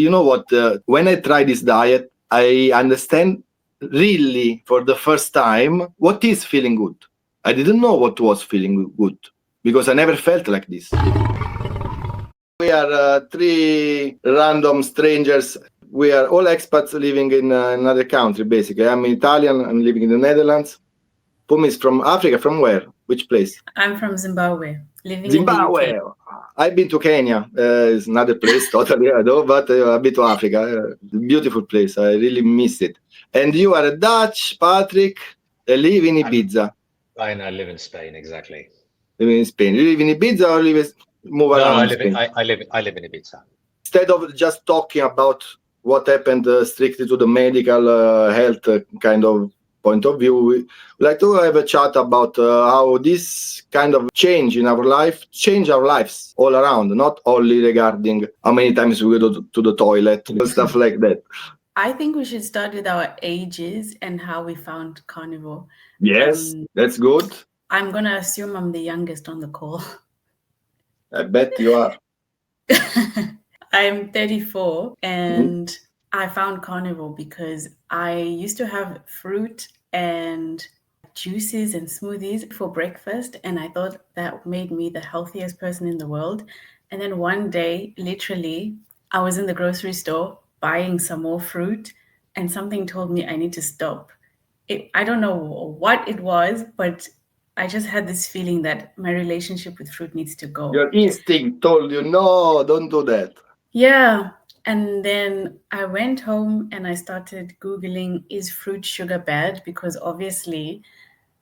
You know what? When I try this diet, I understand really for the first time what is feeling good. I didn't know what was feeling good because I never felt like this. We are three random strangers. We are all expats living in another country, basically. I'm Italian. I'm living in the Netherlands. Pumi is from Africa. From where? Which place? I'm from Zimbabwe, living Zimbabwe. in the UK. I've been to Kenya. It's another place totally, I know, but I've been to Africa. Beautiful place. I really miss it. And you are a Dutch, Patrick. Live in Ibiza. I live in Spain, exactly. Live in Spain. You live in Ibiza or move around Spain? I live in Ibiza. Instead of just talking about what happened strictly to the medical health kind of point of view, we like to have a chat about how this kind of change in our life change our lives all around, not only regarding how many times we go to the toilet and stuff like that. I think we should start with our ages and how we found carnivore. Yes, that's good. I'm going to assume I'm the youngest on the call. I bet you are. I'm 34 and I found carnivore because I used to have fruit and juices and smoothies for breakfast, and I thought that made me the healthiest person in the world. And then one day, literally, I was in the grocery store buying some more fruit and something told me I need to stop. I don't know what it was, but I just had this feeling that my relationship with fruit needs to go. Your instinct told you, no, don't do that. Yeah. And then I went home and I started Googling, is fruit sugar bad? Because obviously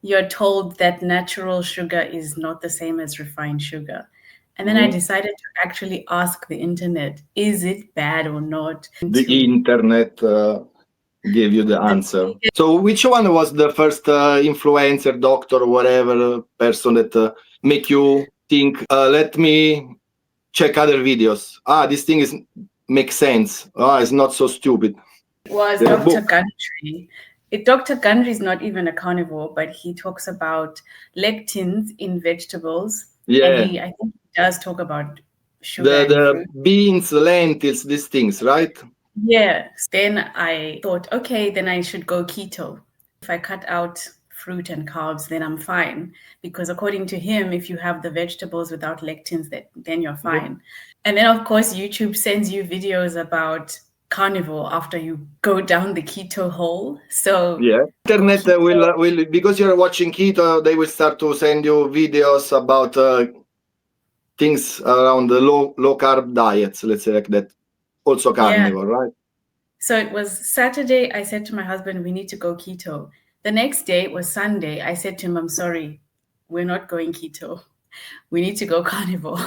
you're told that natural sugar is not the same as refined sugar. And then I decided to actually ask the internet, is it bad or not? The internet gave you the answer. So which one was the first influencer, doctor, whatever person that make you think, let me check other videos? This thing makes sense. It's not so stupid. It was Dr. Gundry. Dr. Gundry is not even a carnivore, but he talks about lectins in vegetables. Yeah. And I think he does talk about sugar. The beans, lentils, these things, right? Yeah. Then I thought, okay, then I should go keto. If I cut out fruit and carbs, then I'm fine. Because according to him, if you have the vegetables without lectins, then you're fine. And then, of course, YouTube sends you videos about carnivore after you go down the keto hole. So yeah, internet will because you're watching keto, they will start to send you videos about things around the low carb diets, let's say like that. Also carnivore, right? So it was Saturday. I said to my husband, we need to go keto. The next day was Sunday. I said to him, I'm sorry, we're not going keto. We need to go carnivore.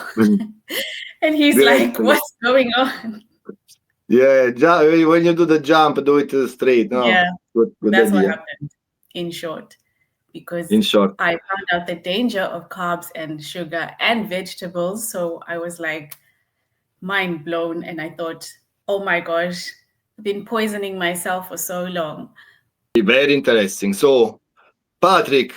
And he's like, what's going on? Yeah, when you do the jump, do it straight. No, yeah, good that's idea. what happened, in short. Because I found out the danger of carbs and sugar and vegetables. So I was like mind blown. And I thought, oh my gosh, I've been poisoning myself for so long. Very interesting. So, Patrick,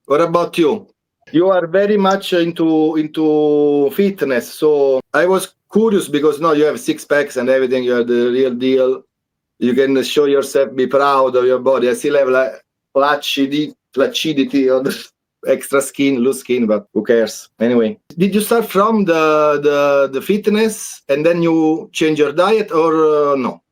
what about you? You are very much into fitness. So I was curious because you have six packs and everything. You are the real deal. You can show yourself, be proud of your body. I still have like flaccidity or the extra skin, loose skin, but who cares? Anyway, did you start from the fitness and then you change your diet or no?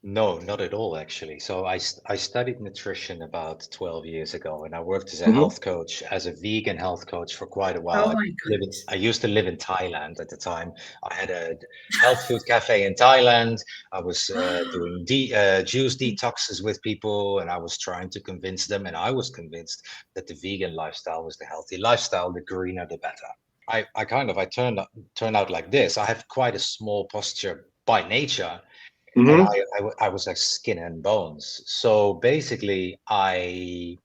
No, not at all, actually. So I studied nutrition about 12 years ago, and I worked as a health coach, as a vegan health coach for quite a while. I used to live in Thailand at the time. I had a health food cafe in Thailand. I was doing juice detoxes with people, and I was trying to convince them, and I was convinced that the vegan lifestyle was the healthy lifestyle, the greener, the better. I turned out like this. I have quite a small posture by nature. And I was like skin and bones. So basically, to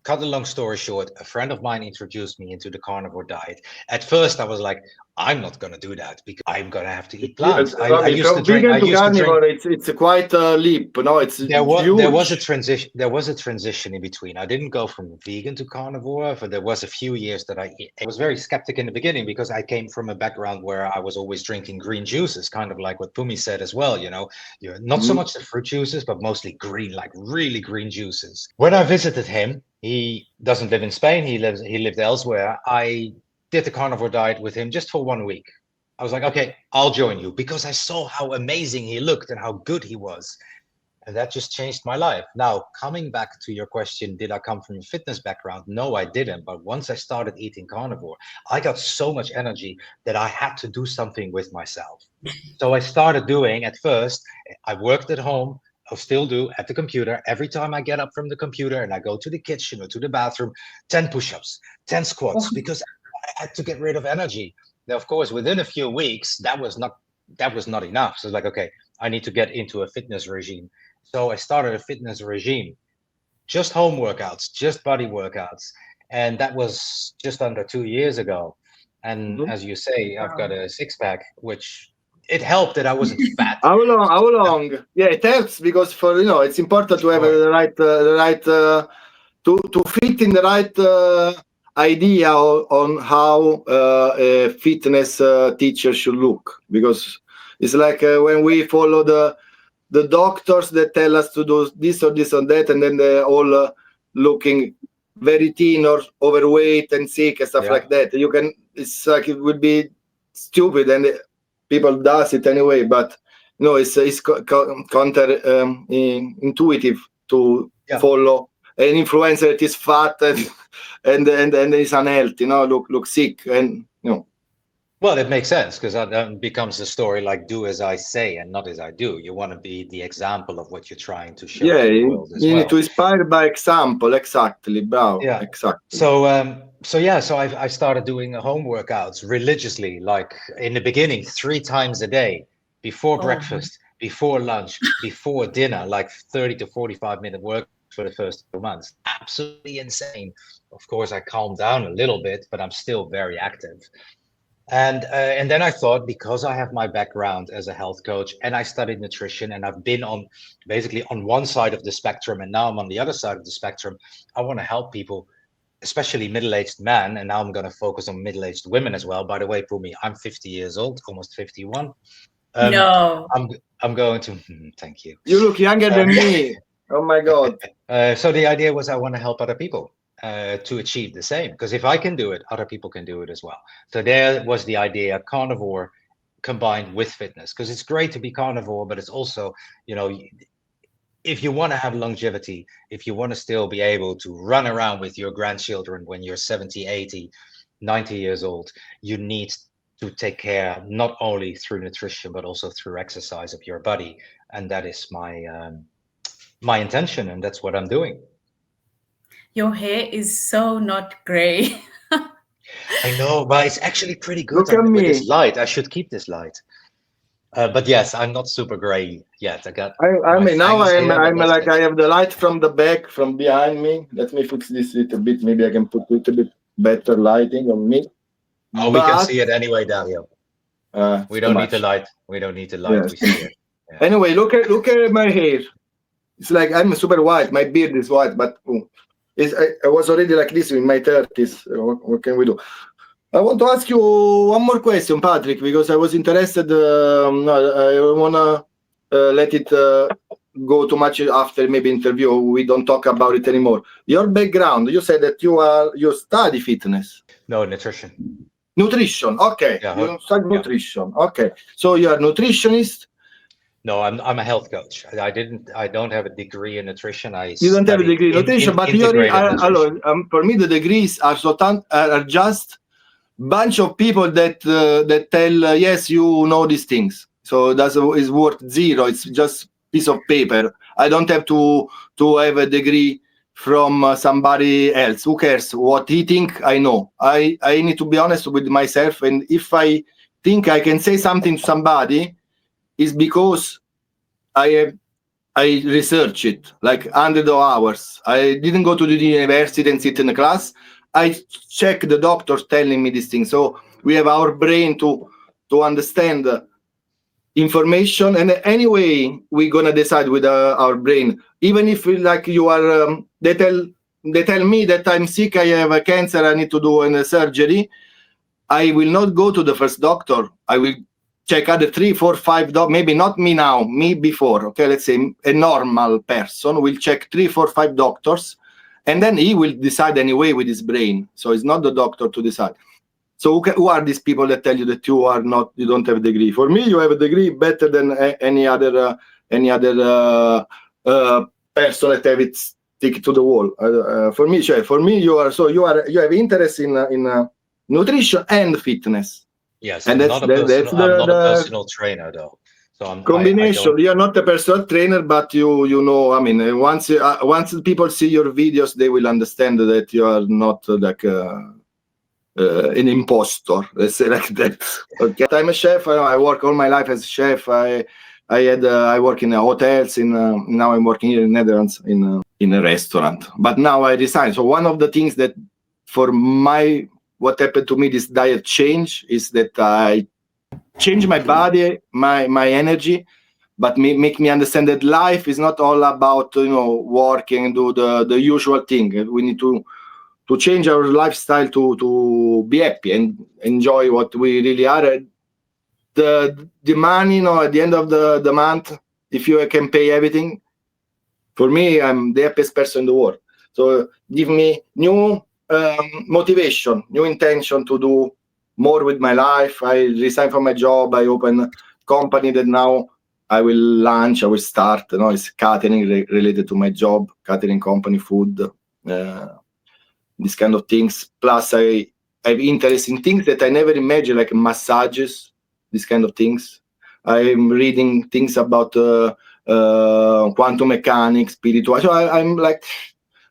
cut a long story short, a friend of mine introduced me into the carnivore diet. At first, I was like, I'm not going to do that because I'm going to have to eat plants. From vegan to carnivore, it's quite a leap. No, it's there huge. was a transition. There was a transition in between. I didn't go from vegan to carnivore, but there was a few years that I was very skeptic in the beginning because I came from a background where I was always drinking green juices, kind of like what Pumi said as well. You know, not so much the fruit juices, but mostly green, like really green juices. When I visited him, he doesn't live in Spain. He lived elsewhere. I did the carnivore diet with him just for 1 week. I was like, okay, I'll join you because I saw how amazing he looked and how good he was. And that just changed my life. Now, coming back to your question, did I come from a fitness background? No, I didn't. But once I started eating carnivore, I got so much energy that I had to do something with myself. So I started doing, at first, I worked at home. I still do at the computer. Every time I get up from the computer and I go to the kitchen or to the bathroom, 10 push-ups, 10 squats, because I had to get rid of energy. Now, of course, within a few weeks, that was not enough. So it's like, okay, I need to get into a fitness regime. So I started a fitness regime, just home workouts, just body workouts. And that was just under 2 years ago. And as you say, I've got a six-pack, which it helped that I wasn't fat. How long? Yeah, it helps because it's important to have the right to fit in the right idea on how a fitness teacher should look, because it's like when we follow the doctors that tell us to do this or this or that, and then they're all looking very thin or overweight and sick and stuff like that. It's like it would be stupid, and people does it anyway. But it's counter intuitive to follow an influencer that is fat and is unhealthy. Look sick, and Well, it makes sense because that becomes a story like do as I say and not as I do. You want to be the example of what you're trying to show to the world as well. You need to inspire by example. Exactly, bravo. Yeah, exactly. So I started doing home workouts religiously, like in the beginning, 3 times a day, before breakfast, before lunch, before dinner, like 30 to 45-minute work for the first 2 months. Absolutely insane. Of course, I calmed down a little bit, but I'm still very active. And then I thought, because I have my background as a health coach and I studied nutrition and I've been on basically on one side of the spectrum and now I'm on the other side of the spectrum, I want to help people, especially middle-aged men. And now I'm going to focus on middle-aged women as well. By the way, Pumi, I'm 50 years old, almost 51. No. I'm going to, thank you. You look younger than me. Oh my God. So the idea was I want to help other people to achieve the same, because if I can do it, other people can do it as well. So there was the idea, carnivore combined with fitness, because it's great to be carnivore, but it's also, if you want to have longevity, if you want to still be able to run around with your grandchildren when you're 70, 80, 90 years old, you need to take care not only through nutrition, but also through exercise of your body. And that is my intention, and that's what I'm doing. Your hair is so not gray. I know, but it's actually pretty good. Look at me. With this light. I should keep this light. But yes, I'm not super gray yet. I'm like, I have the light from the back, from behind me. Let me fix this a little bit. Maybe I can put a little bit better lighting on me. We can see it anyway, Dario. We don't need the light. We don't need the light. Yes. We see it. Yeah. Anyway, look at my hair. It's like I'm super white. My beard is white, but I was already like this in my 30s. What can we do? I want to ask you one more question, Patrick, because I was interested. I want to let it go too much after maybe interview. We don't talk about it anymore. Your background, you said that you study fitness. No, nutrition. Nutrition, okay. Yeah, you study nutrition, okay. So you are a nutritionist. No, I'm a health coach. I don't have a degree in nutrition. You don't have a degree in nutrition, but for me the degrees are just bunch of people that tell yes, you know these things. So that is worth zero. It's just piece of paper. I don't have to have a degree from somebody else. Who cares what he think? I know. I need to be honest with myself, and if I think I can say something to somebody, is because I research it like hundreds of hours. I didn't go to the university and sit in a class. I check the doctors telling me these things. So we have our brain to understand information, and anyway we're gonna decide with our brain. Even if you are they tell me that I'm sick, I have a cancer, I need to do a surgery, I will not go to the first doctor. I will check other 3, 4, 5 maybe not me now, me before. Okay, let's say a normal person will check 3, 4, 5 doctors, and then he will decide anyway with his brain. So it's not the doctor to decide. So who are these people that tell you that you don't have a degree? For me, you have a degree better than any other person that have it stick to the wall. For me, you have interest in nutrition and fitness. Yes, and I'm that's not a the personal trainer though. So combination. You're not a personal trainer, but you know. I mean, once people see your videos, they will understand that you are not like an impostor. Let's say like that. Okay, I'm a chef. I work all my life as a chef. I work in hotels. Now I'm working here in Netherlands in a restaurant. But now I resigned. So one of the things that what happened to me, this diet change, is that I change my body, my energy, but make me understand that life is not all about working and do the usual thing. We need to change our lifestyle to be happy and enjoy what we really are. The money, at the end of the month, if you can pay everything, for me, I'm the happiest person in the world. So give me new motivation, new intention to do more with my life. I resign from my job. I open a company that now I will start. It's catering related to my job, catering company, food, these kind of things. Plus, I have interest in things that I never imagined, like massages, these kind of things. I'm reading things about quantum mechanics, spiritual. So I'm like,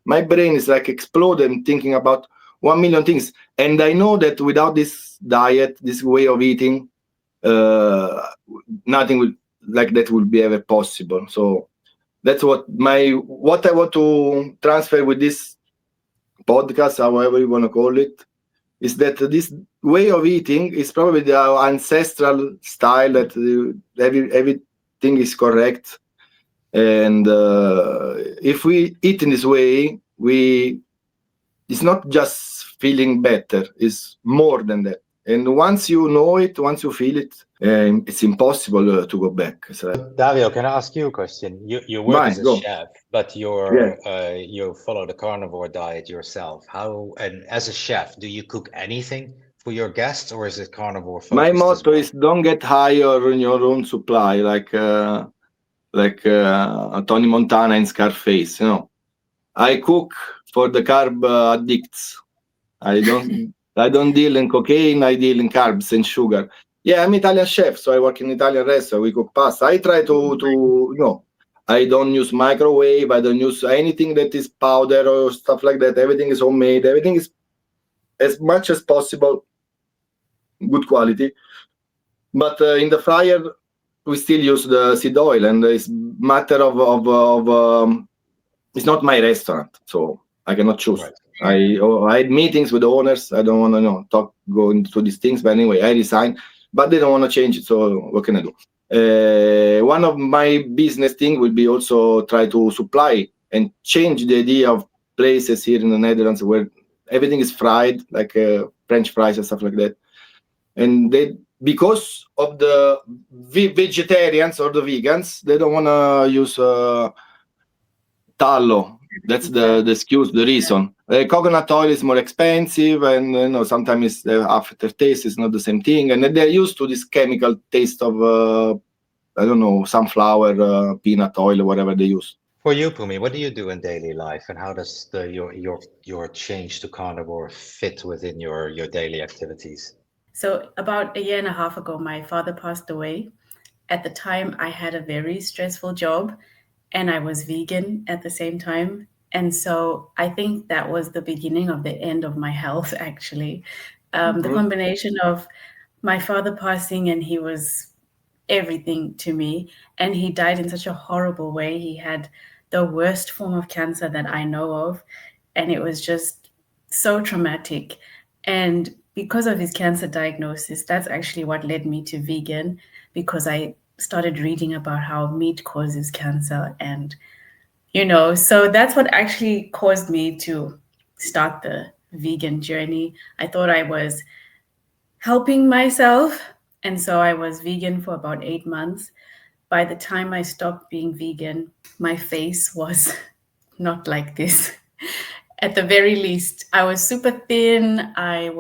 my brain is like exploding, thinking about 1 million things. And I know that without this diet, this way of eating, nothing will be ever possible. So that's what I want to transfer with this podcast, however you want to call it, is that this way of eating is probably the ancestral style, that everything is correct. And if we eat in this way, it's not just feeling better, it's more than that. And once you know it, once you feel it, it's impossible to go back. So, Dario, can I ask you a question? You work as a chef, but you follow the carnivore diet yourself. And as a chef, do you cook anything for your guests, or is it carnivore focused? My motto is don't get higher in your own supply, like Tony Montana in Scarface. I cook for the carb addicts. I don't deal in cocaine. I deal in carbs and sugar. Yeah, I'm Italian chef, so I work in Italian restaurant. We cook pasta. I try to I don't use microwave. I don't use anything that is powder or stuff like that. Everything is homemade. Everything is as much as possible good quality. But in the fryer, we still use the seed oil, and it's matter of it's not my restaurant, so I cannot choose. Right. I had meetings with the owners. I don't want to go into these things, but anyway, I resign. But they don't want to change it, so what can I do? One of my business thing will be also try to supply and change the idea of places here in the Netherlands where everything is fried, like French fries and stuff like that. And because of the vegetarians or the vegans, they don't want to use tallow. That's the excuse, the reason. Coconut oil is more expensive, and sometimes the aftertaste is not the same thing. And they're used to this chemical taste of sunflower, peanut oil, or whatever they use. For you, Pumi, what do you do in daily life, and how does your change to carnivore fit within your daily activities? So about 1.5 years ago, my father passed away. At the time, I had a very stressful job, and I was vegan at the same time. And so I think that was the beginning of the end of my health, actually. The combination of my father passing, and he was everything to me, and he died in such a horrible way. He had the worst form of cancer that I know of, and it was just so traumatic. And because of his cancer diagnosis, that's actually what led me to vegan, because I started reading about how meat causes cancer. And, so that's what actually caused me to start the vegan journey. I thought I was helping myself. And so I was vegan for about 8 months. By the time I stopped being vegan, my face was not like this. At the very least, I was super thin. I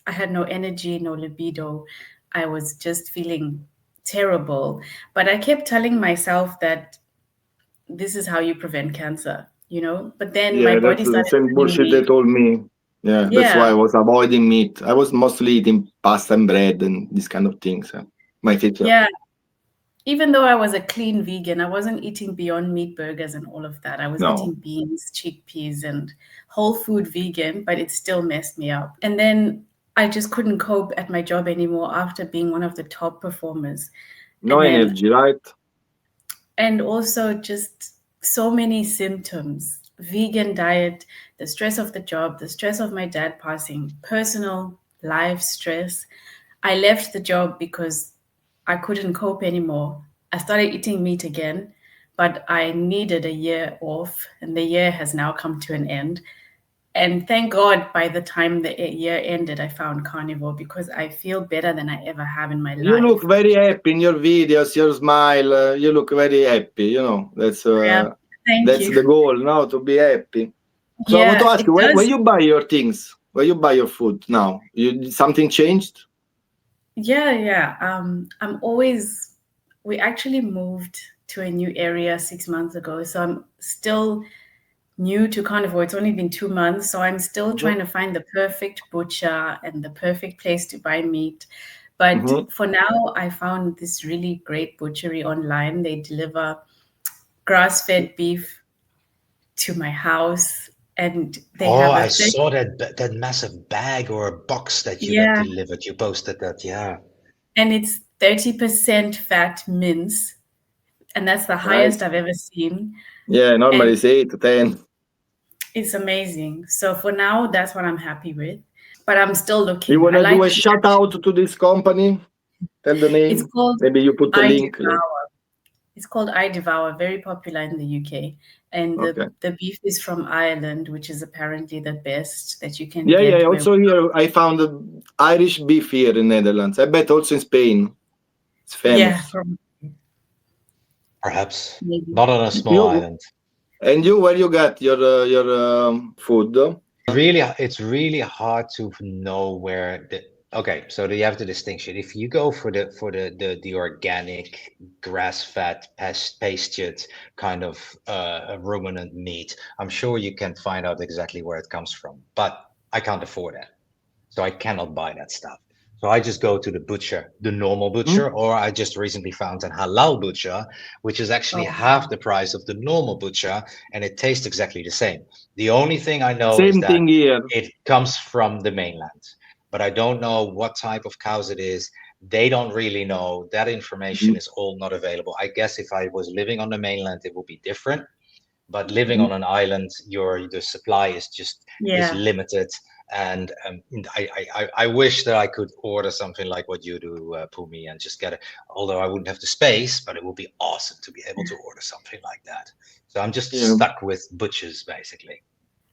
had no energy, no libido. I was just feeling terrible. But I kept telling myself that this is how you prevent cancer, But then my Yeah, body that's the started same telling bullshit they me, told me. Yeah, that's why I was avoiding meat. I was mostly eating pasta and bread and these kind of things. My future. Yeah. Even though I was a clean vegan, I wasn't eating Beyond Meat burgers and all of that. I was eating beans, chickpeas, and whole food vegan, but it still messed me up. And then I just couldn't cope at my job anymore after being one of the top performers. No energy, right? And also just so many symptoms. Vegan diet, the stress of the job, the stress of my dad passing, personal life stress. I left the job because I couldn't cope anymore. I started eating meat again, but I needed a year off, and the year has now come to an end. And thank God, by the time the year ended, I found Carnivore, because I feel better than I ever have in my life. You look very happy in your videos, your smile. You look very happy. That's that's the goal now, to be happy. So I want to ask you, where you buy your things? Where you buy your food now? Something changed? Yeah. We actually moved to a new area 6 months ago. So I'm still new to Carnivore. It's only been 2 months. So I'm still trying to find the perfect butcher and the perfect place to buy meat. But for now, I found this really great butchery online. They deliver grass-fed beef to my house. And they have I saw that massive bag or a box that you got delivered. You posted that, yeah. And it's 30% fat mince, and that's the highest I've ever seen. Yeah, normally it's 8 to 10. It's amazing. So for now, that's what I'm happy with. But I'm still looking. You want to do a shout out to this company? Tell the name. It's called Maybe you put the link. It's called I Devour, very popular in the UK. And the beef is from Ireland, which is apparently the best that you can get. Yeah. Also here, I found Irish beef here in Netherlands. I bet also in Spain. It's famous. Yeah, perhaps. Maybe. Not on a small island. And you, where you get your food? It's really hard to know where so you have the distinction. If you go for the organic, grass-fed, pastured kind of ruminant meat, I'm sure you can find out exactly where it comes from. But I can't afford that, so I cannot buy that stuff. So I just go to the butcher, the normal butcher, or I just recently found a halal butcher, which is actually half the price of the normal butcher, and it tastes exactly the same. The only thing I know is that it comes from the mainland, but I don't know what type of cows it is. They don't really know. That information is all not available. I guess if I was living on the mainland, it would be different. But living on an island, the supply is just is limited. And I wish that I could order something like what you do, Pumi, and just get it. Although I wouldn't have the space, but it would be awesome to be able to order something like that. So I'm just stuck with butchers, basically.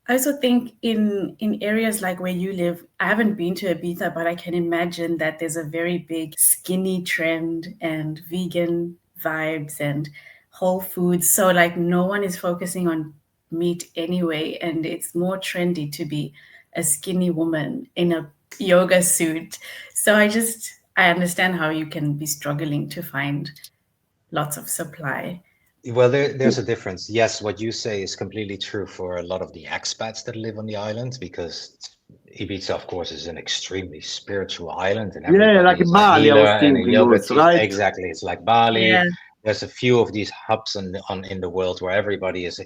I also think in areas like where you live, I haven't been to Ibiza, but I can imagine that there's a very big skinny trend and vegan vibes and whole foods. So like no one is focusing on meat anyway, and it's more trendy to be a skinny woman in a yoga suit. So I understand how you can be struggling to find lots of supply. Well, there's a difference. Yes, what you say is completely true for a lot of the expats that live on the island, because Ibiza, of course, is an extremely spiritual island, and like Bali, I was thinking also, right? Exactly, it's like Bali. Yeah. There's a few of these hubs in the world where everybody is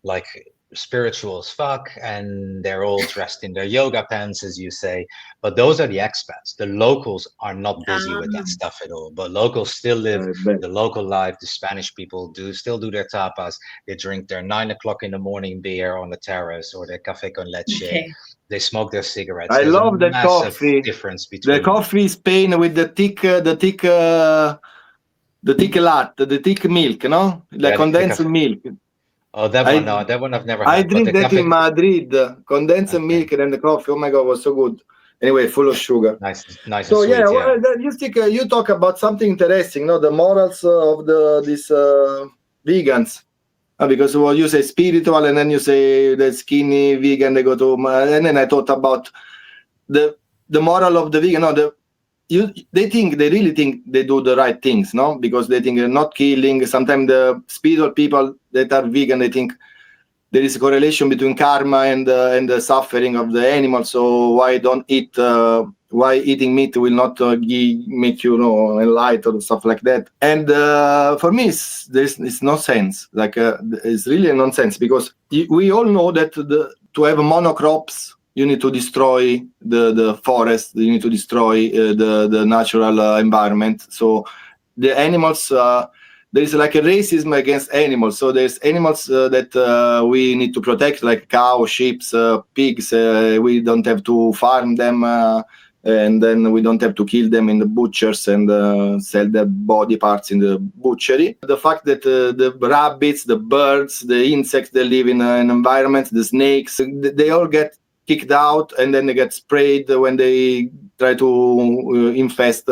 like spiritual as fuck, and they're all dressed in their yoga pants, as you say. But those are the expats. The locals are not busy with that stuff at all. But locals still live the local life. The Spanish people still do their tapas. They drink their 9 o'clock in the morning beer on the terrace, or their café con leche. They smoke their cigarettes. I There's love a that massive coffee. difference between The coffee is Spain with the thick latte, the thick milk, no? Like condensed milk. Oh, that one, no, that one I've never had. I But drink the that cafe, in Madrid, condensed milk and the coffee. Oh my God, was so good. Anyway, full of sugar. nice and So sweet. yeah, Yeah. well, you talk about something interesting, no? The morals of these vegans. Because well, you say spiritual, and then you say the skinny vegan. They go to, and then I thought about the moral of the vegan. No, they really think they do the right things, no? Because they think they're not killing. Sometimes the spiritual people that are vegan, they think there is a correlation between karma and the suffering of the animal. So why don't eat? Why eating meat will not make you enlightened or stuff like that? And for me, it's no sense. Like it's really nonsense, because we all know that to have monocrops, you need to destroy the forest. You need to destroy the natural environment. So the animals. There is like a racism against animals. So there's animals that we need to protect, like cows, sheep, pigs. We don't have to farm them, and then we don't have to kill them in the butchers and sell their body parts in the butchery. The fact that the rabbits, the birds, the insects that live in an environment, the snakes, they all get kicked out, and then they get sprayed when they try to infest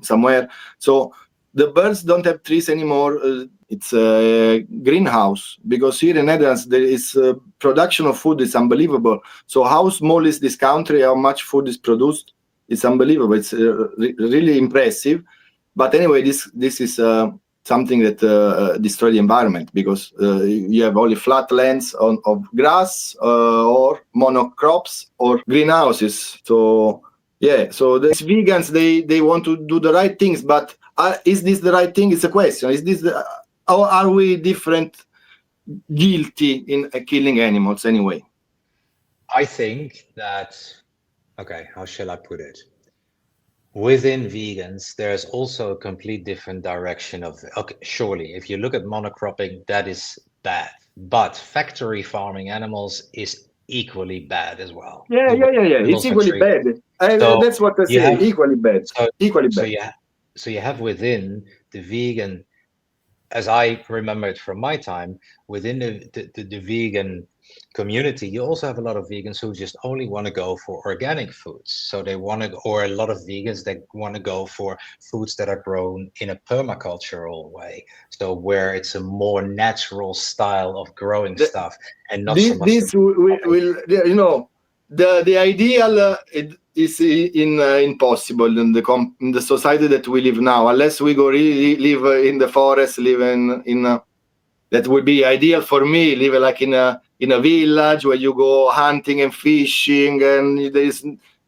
somewhere. So the birds don't have trees anymore. It's a greenhouse, because here in Netherlands there is production of food is unbelievable. So how small is this country? How much food is produced? It's unbelievable. It's really impressive. But anyway, this is something that destroys the environment, because you have only flat lands of grass or monocrops or greenhouses. So yeah, so these vegans, they want to do the right things, but is this the right thing? It's a question. Is this or are we guilty in killing animals anyway? I think that, okay, how shall I put it? Within vegans, there's also a complete different direction of, okay, surely, if you look at monocropping, that is bad. But factory farming animals is equally bad as well. Yeah. It's equally bad. That's what I say. Equally bad. Equally bad. So you have within the vegan, as I remember it from my time, within the vegan community, you also have a lot of vegans who just only want to go for organic foods. So they want to, or a lot of vegans that want to go for foods that are grown in a permacultural way. So where it's a more natural style of growing stuff, and not so much. This will, the ideal is impossible in the society that we live now, unless we go really live in the forest, live in that would be ideal for me. Live like in a village where you go hunting and fishing, and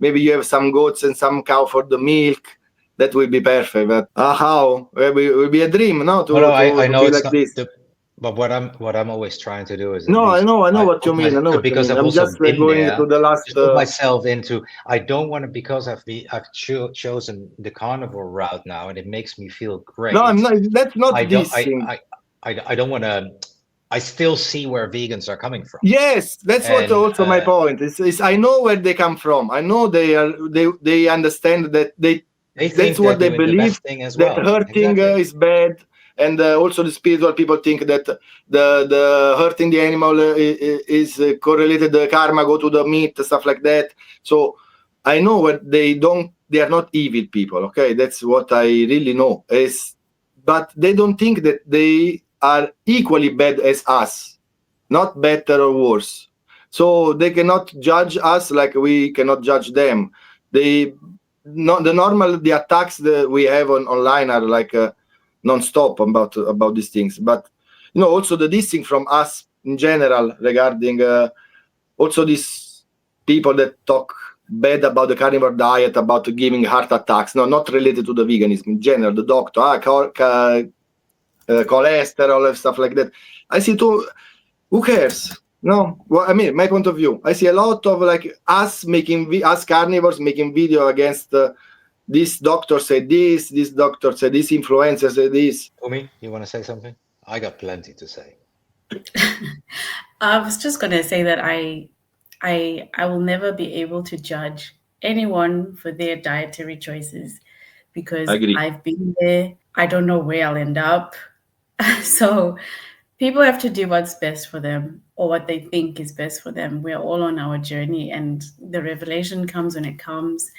maybe you have some goats and some cow for the milk. That would be perfect. But how? It will be a dream, no? I know be it's like not this. But what I'm always trying to do is I know what you mean. Because I've I'm also just been going there, to the last. Put myself into. I don't want to, because I've chosen the carnivore route now, and it makes me feel great. No, I'm not. That's not this thing. I don't want to. I still see where vegans are coming from. Yes, that's what also my point is. I know where they come from. I know they understand that that's what they believe. That hurting is bad. And also the spiritual people think that the hurting the animal is correlated. The karma go to the meat, stuff like that. So I know what they are not evil people. Okay, that's what I really know. But they don't think that they are equally bad as us, not better or worse. So they cannot judge us like we cannot judge them. The attacks that we have online are like non-stop about these things. But also the dissing from us in general regarding also these people that talk bad about the carnivore diet, about giving heart attacks. No, not related to the veganism in general. The doctor, cholesterol and stuff like that. I see who cares? No, well, I mean, my point of view, I see a lot of like us carnivores making video against this doctor said this doctor said this, influencer said this. Umi, you want to say something? I got plenty to say. I was just going to say that I I will never be able to judge anyone for their dietary choices because I've been there. I don't know where I'll end up. So people have to do what's best for them or what they think is best for them. We're all on our journey, and the revelation comes when it comes.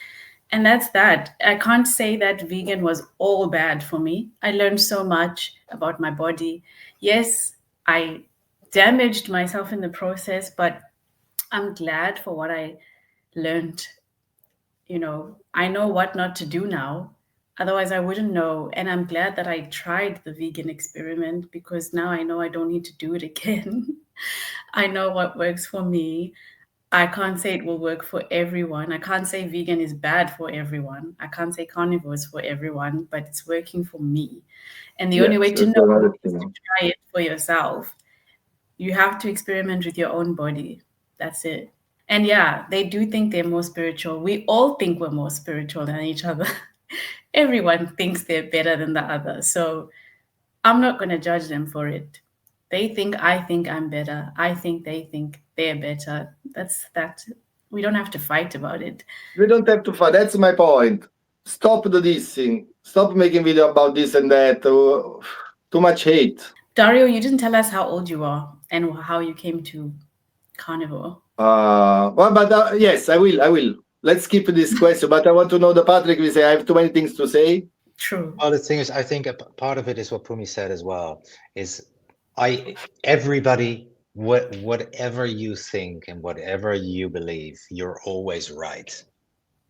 And that's that. I can't say that vegan was all bad for me. I learned so much about my body. Yes, I damaged myself in the process, but I'm glad for what I learned. You know, I know what not to do now. Otherwise, I wouldn't know. And I'm glad that I tried the vegan experiment because now I know I don't need to do it again. I know what works for me. I can't say it will work for everyone. I can't say vegan is bad for everyone. I can't say carnivore is for everyone, but it's working for me. And the only way to know is to try it for yourself. You have to experiment with your own body. That's it. And yeah, they do think they're more spiritual. We all think we're more spiritual than each other. Everyone thinks they're better than the other. So I'm not going to judge them for it. They think I think I'm better. I think they think they're better. That's that. We don't have to fight about it. We don't have to fight. That's my point. Stop the dissing. Stop making video about this and that. Too much hate. Dario, you didn't tell us how old you are and how you came to carnivore. Yes, I will. Let's keep this question. But I want to know the Patrick. We say I have too many things to say. True. Well, the thing is, I think a part of it is what Pumi said as well. Everybody, whatever you think and whatever you believe, you're always right.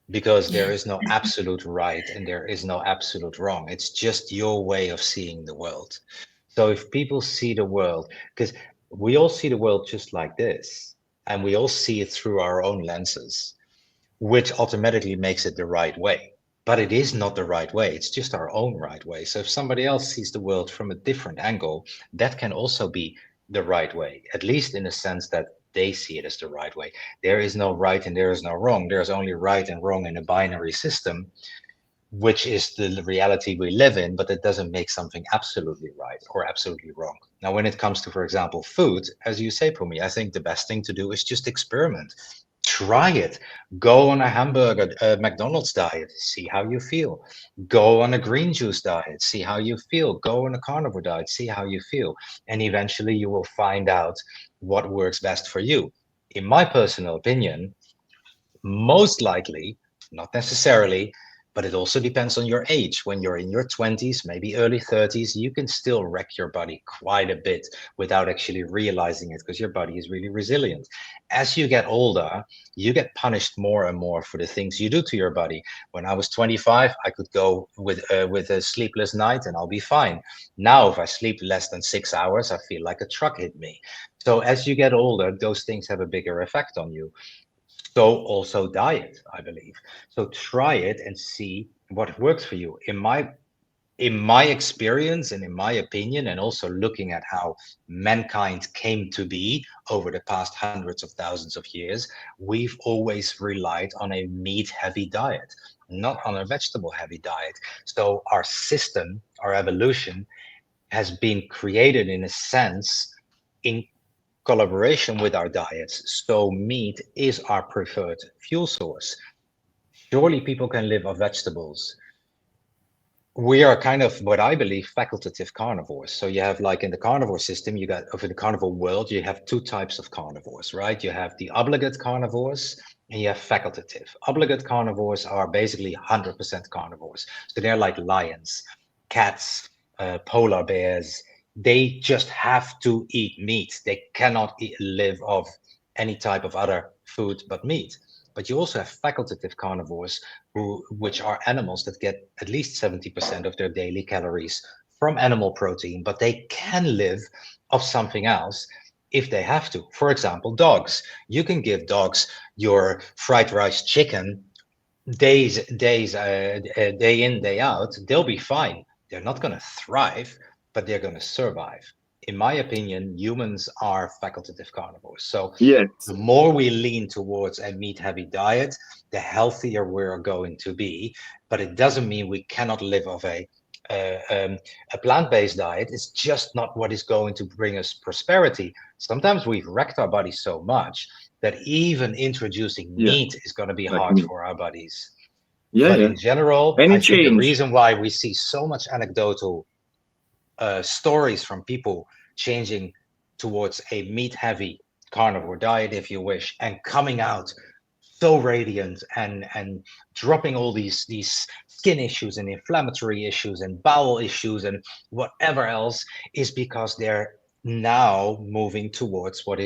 Because there is no absolute right and there is no absolute wrong. It's just your way of seeing the world. So if people see the world, because we all see the world just like this, and we all see it through our own lenses, which automatically makes it the right way. But it is not the right way. It's just our own right way. So if somebody else sees the world from a different angle, that can also be the right way, at least in the sense that they see it as the right way. There is no right and there is no wrong. There's only right and wrong in a binary system, which is the reality we live in, but it doesn't make something absolutely right or absolutely wrong. Now, when it comes to, for example, food, as you say, Pumi, I think the best thing to do is just experiment. Try it. Go on a hamburger, McDonald's diet, see how you feel. Go on a green juice diet, see how you feel. Go on a carnivore diet, see how you feel. And eventually you will find out what works best for you. In my personal opinion, most likely, not necessarily, but it also depends on your age. When you're in your 20s, maybe early 30s, you can still wreck your body quite a bit without actually realizing it because your body is really resilient. As you get older, you get punished more and more for the things you do to your body. When I was 25, I could go with a sleepless night and I'll be fine. Now, if I sleep less than 6 hours, I feel like a truck hit me. So as you get older, those things have a bigger effect on you. So also diet, I believe. So try it and see what works for you. In my experience and in my opinion, and also looking at how mankind came to be over the past hundreds of thousands of years, we've always relied on a meat-heavy diet, not on a vegetable-heavy diet. So our system, our evolution, has been created in a sense in collaboration with our diets. So meat is our preferred fuel source. Surely people can live off vegetables. We are kind of what I believe facultative carnivores. So you have, like, in the carnivore system, in the carnivore world, you have two types of carnivores, right? You have the obligate carnivores and you have facultative. Obligate carnivores are basically 100% carnivores. So they're like lions, cats, polar bears. They just have to eat meat. They cannot live off any type of other food but meat. But you also have facultative carnivores, which are animals that get at least 70% of their daily calories from animal protein, but they can live off something else if they have to. For example, dogs. You can give dogs your fried rice chicken day in, day out. They'll be fine. They're not going to thrive, but they're going to survive. In my opinion, humans are facultative carnivores. So yes, the more we lean towards a meat-heavy diet, the healthier we're going to be. But it doesn't mean we cannot live off a plant-based diet. It's just not what is going to bring us prosperity. Sometimes we've wrecked our bodies so much that even introducing meat is going to be like hard me. for our bodies. Yeah, But yeah. in general, Any I think the change? reason why we see so much anecdotal stories from people changing towards a meat-heavy carnivore diet, if you wish, and coming out so radiant and dropping all these skin issues and inflammatory issues and bowel issues and whatever else, is because they're now moving towards what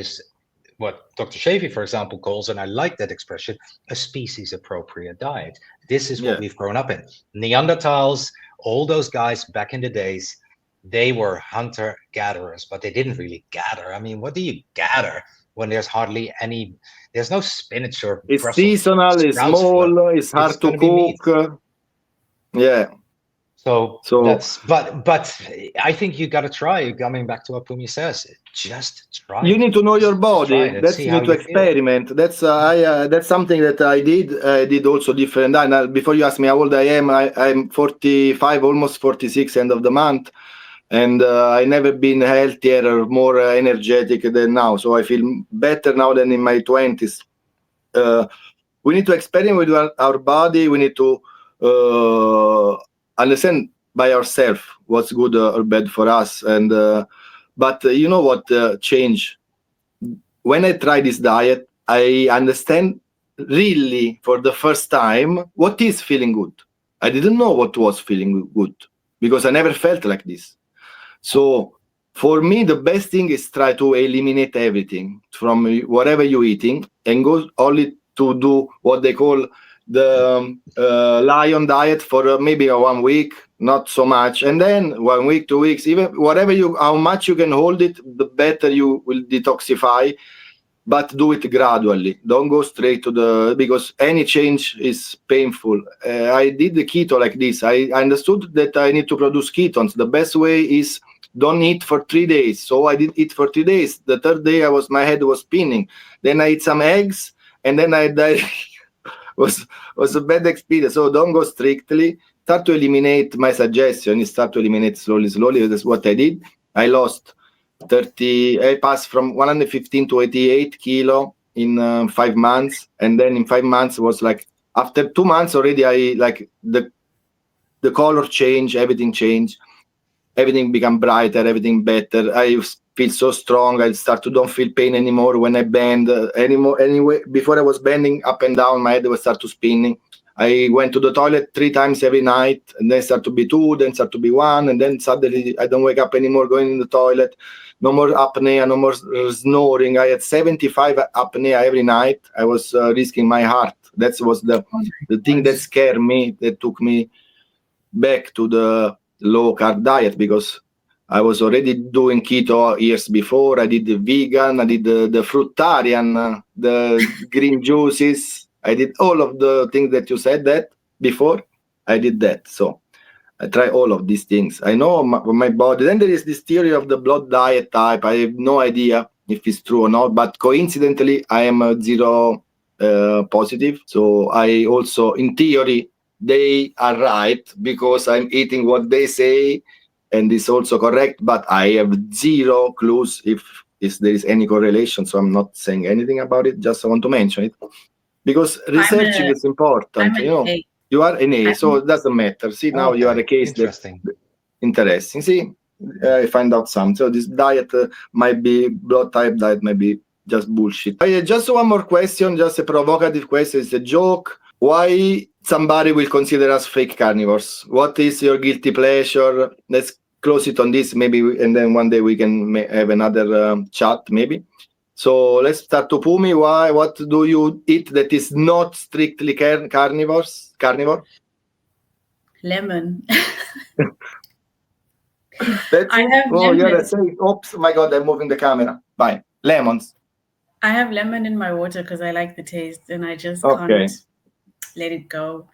Dr. Shavy, for example, calls, and I like that expression, a species appropriate diet. This is what we've grown up in. Neanderthals, all those guys back in the days, they were hunter gatherers, but they didn't really gather. I mean, what do you gather when there's hardly any, there's no spinach or It's Brussels seasonal, it's sprouts small, flow. it's hard to Gonna be meat. cook. Yeah. So So that's, but I think you got to try. Coming back to what Pumi says, just try. you need to know your Just try body. it and That's see you how need to you feel. experiment. That's that's something that I did also different. And before you ask me how old I am, I'm 45, almost 46, end of the month, and I never been healthier or more energetic than now. So I feel better now than in my 20s. We need to experiment with our body. We need to understand by ourselves what's good or bad for us. And but you know what change? When I try this diet, I understand really for the first time what is feeling good. I didn't know what was feeling good because I never felt like this. So for me, the best thing is try to eliminate everything from whatever you're eating and go only to do what they call the lion diet for maybe 1 week, not so much, and then 1 week, 2 weeks, even whatever how much you can hold it, the better you will detoxify. But do it gradually. Don't go straight to because any change is painful. I did the keto like this. I understood that I need to produce ketones. The best way is don't eat for 3 days. So I did eat for 3 days. The third day my head was spinning. Then I ate some eggs, and then I died. was a bad experience. So don't go strictly. Start to eliminate. My suggestion is start to eliminate slowly. That's what I did. I lost 30. I passed from 115 to 88 kilo in 5 months, and then in 5 months was like after 2 months already. I like the color change, everything changed, everything become brighter, everything better. I feel so strong. I start to don't feel pain anymore when I bend anymore. Anyway, before I was bending up and down, my head would start to spinning. I went to the toilet 3 times every night, and then start to be 2, then start to be 1, and then suddenly I don't wake up anymore going in the toilet. No more apnea, no more snoring. I had 75 apnea every night. I was risking my heart. That was the thing that scared me, that took me back to the low-carb diet, because I was already doing keto years before. I did the vegan, I did the fruitarian, the green juices. I did all of the things that you said that before. I did that. So I try all of these things. I know my body. Then there is this theory of the blood diet type. I have no idea if it's true or not, but coincidentally, I am zero positive. So I also, in theory, they are right because I'm eating what they say, and it's also correct, but I have zero clues if there is any correlation. So I'm not saying anything about it. Just want to mention it because researching is important. You know. You are an A, so it doesn't matter. See, now you are a case interesting. Interesting. See, I find out something. So this diet might be blood type diet, might be just bullshit. Just one more question, just a provocative question. It's a joke. Why somebody will consider us fake carnivores? What is your guilty pleasure? Let's close it on this, maybe, and then one day we can have another chat, maybe. So let's start to Pumi. What do you eat that is not strictly carnivore? Lemon. That's I have you're lemon. saying, oops, my God, I'm moving the camera. Bye. Lemons. I have lemon in my water because I like the taste, and I just Okay. can't let it go.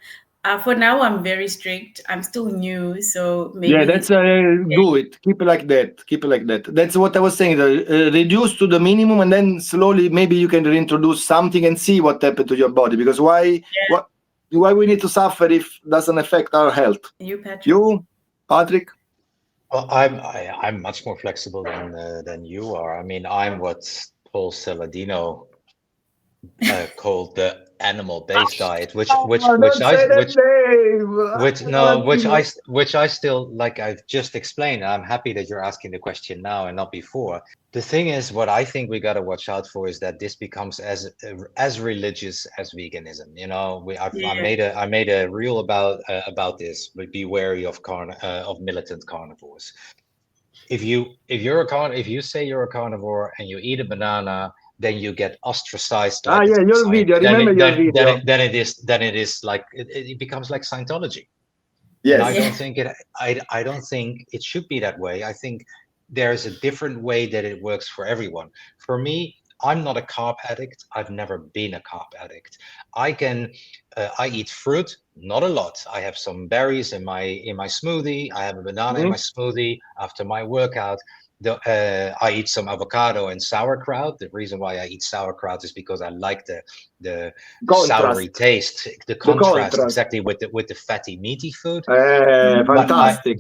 For now, I'm very strict. I'm still new, so maybe. Yeah, that's do it. Keep it like that. Keep it like that. That's what I was saying. Reduce to the minimum, and then slowly, maybe you can reintroduce something and see what happened to your body. Because why we need to suffer if it doesn't affect our health? You, Patrick? Well, I'm much more flexible than you are. I mean, I'm what Paul Saladino called the animal-based diet, which I still like. I've just explained. I'm happy that you're asking the question now and not before. The thing is, what I think we got to watch out for is that this becomes as religious as veganism. You know, I made a reel about this. But be wary of militant carnivores. If you say you're a carnivore and you eat a banana, then you get ostracized. Like your video. I remember your video. Then it is like it becomes like Scientology. Yes. And I don't think it should be that way. I think there's a different way that it works for everyone. For me, I'm not a carb addict. I've never been a carb addict. I eat fruit, not a lot. I have some berries in my smoothie. I have a banana in my smoothie after my workout. I eat some avocado and sauerkraut. The reason why I eat sauerkraut is because I like the soury taste, the contrast exactly with the fatty meaty food. Fantastic.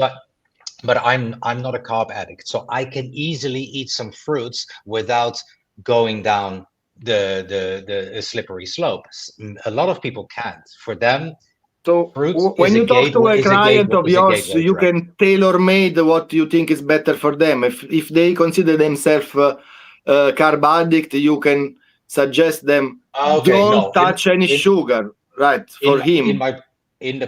But I'm not a carb addict, so I can easily eat some fruits without going down the slippery slope. A lot of people can't. For them, so when you talk to a client of yours, you can tailor-made what you think is better for them. If they consider themselves carb addict, you can suggest them don't touch any sugar, right? For him. In the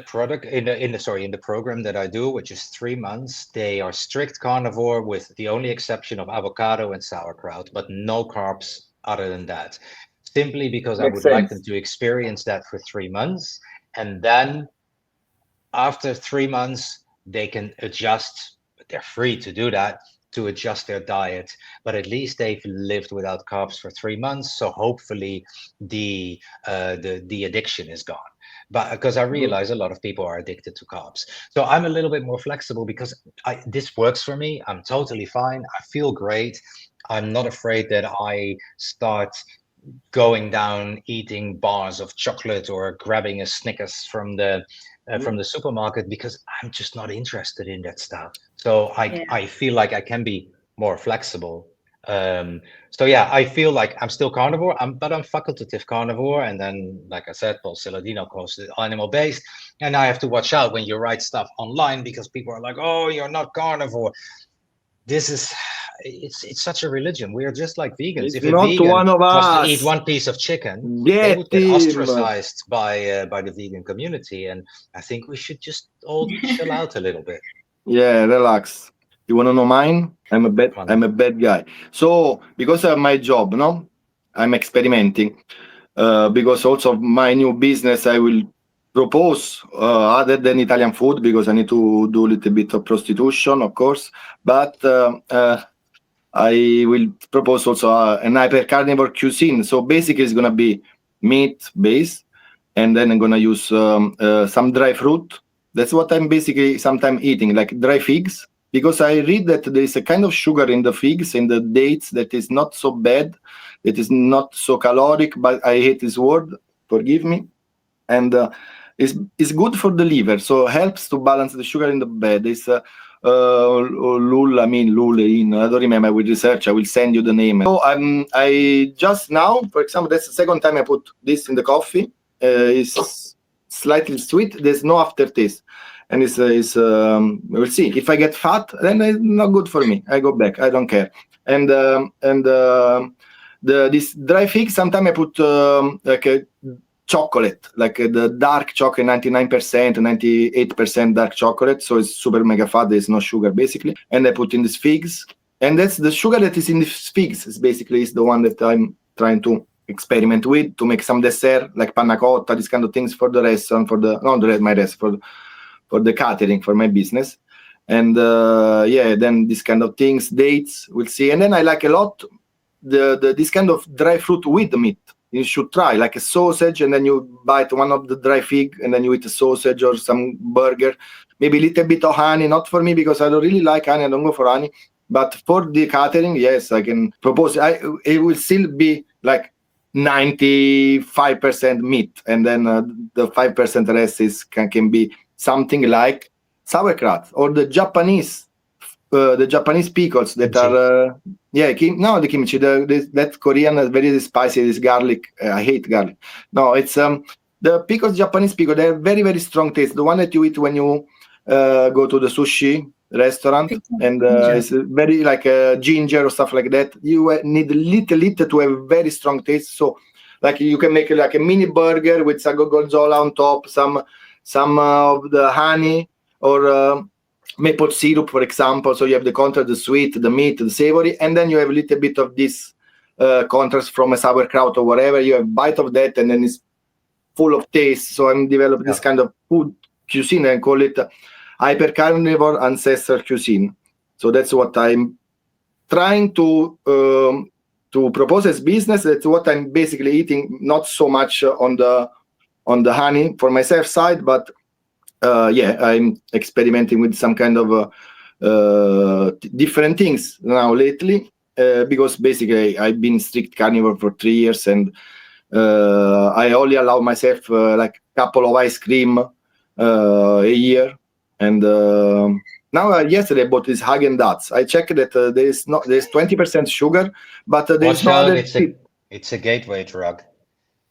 program that I do, which is 3 months, they are strict carnivore with the only exception of avocado and sauerkraut, but no carbs other than that. Simply because I would like them to experience that for 3 months. And then after 3 months, they can adjust, but they're free to do that, to adjust their diet. But at least they've lived without carbs for 3 months. So hopefully the addiction is gone. But because I realize a lot of people are addicted to carbs. So I'm a little bit more flexible because this works for me. I'm totally fine. I feel great. I'm not afraid that I start going down eating bars of chocolate or grabbing a Snickers from the supermarket, because I'm just not interested in that stuff. So I feel like I can be more flexible. So yeah, I feel like I'm still carnivore, but I'm facultative carnivore. And then, like I said, Paul Saladino calls it animal-based. And I have to watch out when you write stuff online because people are like, "Oh, you're not carnivore." It's such a religion. We are just like vegans. If a vegan was to eat one piece of chicken, they would get ostracized by the vegan community. And I think we should just all chill out a little bit. Yeah, relax. You want to know mine? I'm a bad guy. So because of my job, I'm experimenting. Because also of my new business, I will propose other than Italian food, because I need to do a little bit of prostitution, of course. But I will propose also an hyper carnivore cuisine. So basically, it's gonna be meat based, and then I'm gonna use some dry fruit. That's what I'm basically sometimes eating, like dry figs. Because I read that there is a kind of sugar in the figs, in the dates, that is not so bad, that is not so caloric, but I hate this word, forgive me. And it's good for the liver, so helps to balance the sugar in the bed. It's lulein, I don't remember, with research, I will send you the name. So I just now, for example, that's the second time I put this in the coffee. It's slightly sweet, there's no aftertaste. And we'll see. If I get fat, then it's not good for me. I go back. I don't care. And this dry fig, sometimes I put like a chocolate, like the dark chocolate, 99%, 98% dark chocolate. So it's super mega fat. There's no sugar basically. And I put in these figs. And that's the sugar that is in the figs. Is basically the one that I'm trying to experiment with to make some dessert, like panna cotta, these kind of things for the restaurant, for the catering for my business. And then this kind of things, dates, we'll see. And then I like a lot this kind of dry fruit with the meat. You should try, like a sausage, and then you bite one of the dry fig, and then you eat a sausage or some burger. Maybe a little bit of honey, not for me because I don't really like honey, I don't go for honey. But for the catering, yes, I can propose. It will still be like 95% meat, and then the 5% rest can be something like sauerkraut or the Japanese the Japanese pickles that Kimchi. are the kimchi, that Korean very spicy, this garlic. I hate garlic. No, it's the pickles, Japanese pickle. They have very, very strong taste. The one that you eat when you go to the sushi restaurant, and it's very like ginger or stuff like that. You need little to have very strong taste. So like you can make like a mini burger with sago gonzola on top, some of the honey or maple syrup, for example. So you have the contrast, the sweet, the meat, the savory, and then you have a little bit of this contrast from a sauerkraut or whatever. You have a bite of that, and then it's full of taste. So I'm developing this kind of food cuisine and call it hyper carnivore ancestral cuisine. So that's what I'm trying to propose as business. That's what I'm basically eating, not so much on the honey for myself side, but I'm experimenting with some kind of different things now lately, because basically I've been strict carnivore for 3 years, and I only allow myself like a couple of ice cream a year. And now yesterday I bought this Häagen-Dazs. I checked that there's 20% sugar, but there's Watch no out, other. it's a gateway drug.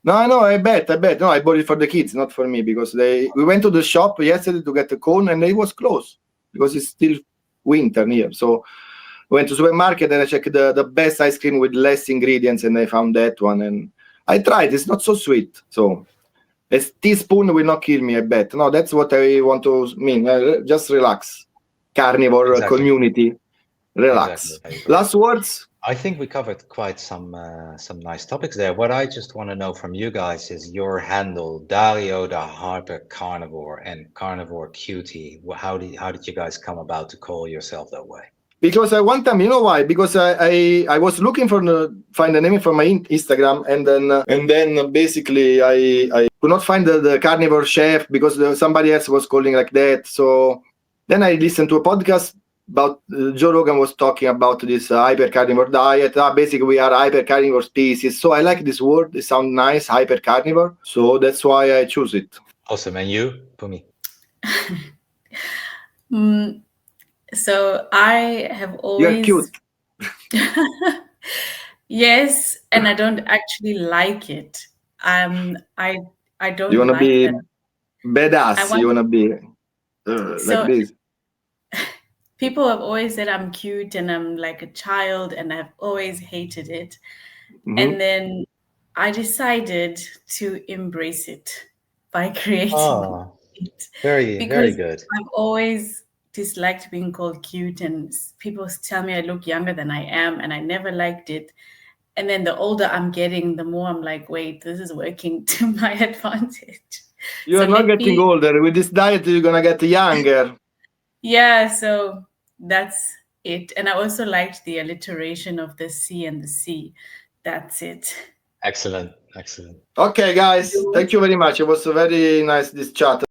No, I bet. No, I bought it for the kids, not for me, because we went to the shop yesterday to get a cone, and it was closed because it's still winter here. So I went to the supermarket and I checked the best ice cream with less ingredients, and I found that one, and I tried. It's not so sweet. So a teaspoon will not kill me, I bet. No, that's what I want to mean. Just relax. Carnivore community, relax. Exactly. Last words? I think we covered quite some nice topics there. What I just want to know from you guys is your handle, Dario the Hyper Carnivore and Carnivore Cutie. How did you guys come about to call yourself that way? Because one time, you know why? Because I was looking find a name for my Instagram, and then basically I could not find the carnivore chef because somebody else was calling like that. So then I listened to a podcast about Joe Rogan was talking about this hyper carnivore diet. Basically, we are hyper carnivore species. So I like this word. It sounds nice, hyper carnivore. So that's why I choose it. Awesome. And you, Pumi? So I have always... You're cute. Yes, and I don't actually like it. I don't. You wanna like be that. badass. You wanna be like this. People have always said I'm cute and I'm like a child, and I've always hated it. Mm-hmm. And then I decided to embrace it by creating it. Very good. I've always disliked being called cute, and people tell me I look younger than I am, and I never liked it. And then the older I'm getting, the more I'm like, wait, this is working to my advantage. You're not getting older. With this diet, you're gonna get younger. Yeah, so that's it. And I also liked the alliteration of the C and the C. That's it. Excellent. Okay, guys, thank you very much. It was very nice, this chat.